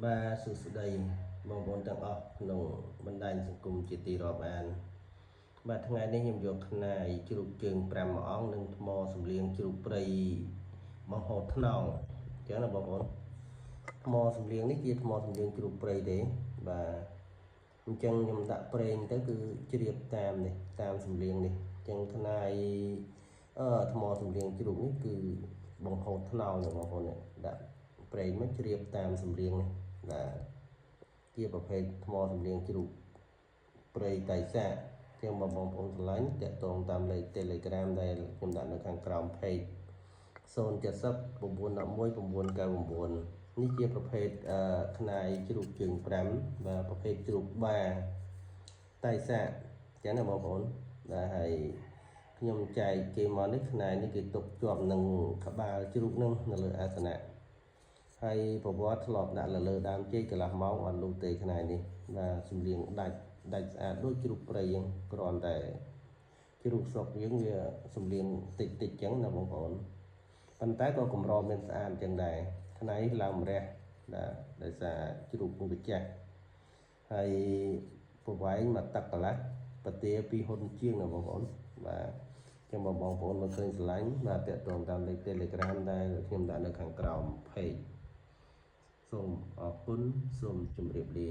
Ba sự đây mong muốn tăng ọc nông vấn đề sự cùng chỉ tì rộp an ba thằng ngày đây nhầm dọc này chụp trường pram ong nâng mò sầm liên chụp prey mong hột nòng chứ là bảo vốn mò sầm liên đấy kia mò sầm liên chụp prey đấy và chân nhầm đã prey tới cứ chụp tam này tam sầm liên này chân thằng này mò sầm liên chụpនេះគឺបងហូតថ្នោលបងប្អូនដាក់ប្រេងមកជ្រាបតាមសម្លៀងនេះជាប្រភេទថ្មសម្លៀងជ្រូកព្រៃតៃសាជាងបងប្អូនឆ្លាញ់តាក់ទងតាមលេខ Telegram ដែលខ្ញុំដាក់នៅខាងក្រោម page 070 911 999នេះជាប្រភេទខ្នាយជ្រូកជើង5vàប្រភេទជ្រូកបាតៃសាចឹងណាបងប្អូនដែលហើយខ្ញុំចែកគេមកនេះខ្នាយនេះគេទុកជាប់នឹងក្បាលជ្រូកនឹងនៅលើអាសនៈហើយប្រវត្តិធ្លាប់ដាក់លើដើមចេកកន្លះម៉ោងអត់លុះទេខ្នាយនេះបាទសំលៀងដាច់ស្អាតដូចជ្រូកព្រៃហ្នឹងគ្រាន់តែជ្រូកស្រុកយើងវាសំលៀងតិចចឹងណាបងប្អូនប៉ុន្តែក៏កម្រមានស្អាតចឹងដែរខ្នាយឡើងម្រះដោយសារជ្រូកនឹងវាចាស់ហើយប្រវែងមកទឹកកន្លះប្រទាពីហ៊ុនជាងណាបងប្អូនបាទចឹងបងប្អូនមកឃើញស្រឡាញ់បាទតាក់ទងតាមលេខ Telegram ដែលខ្ញុំដាក់នៅខាងក្រោម page សូមអរគុណសូមជម្រាបលា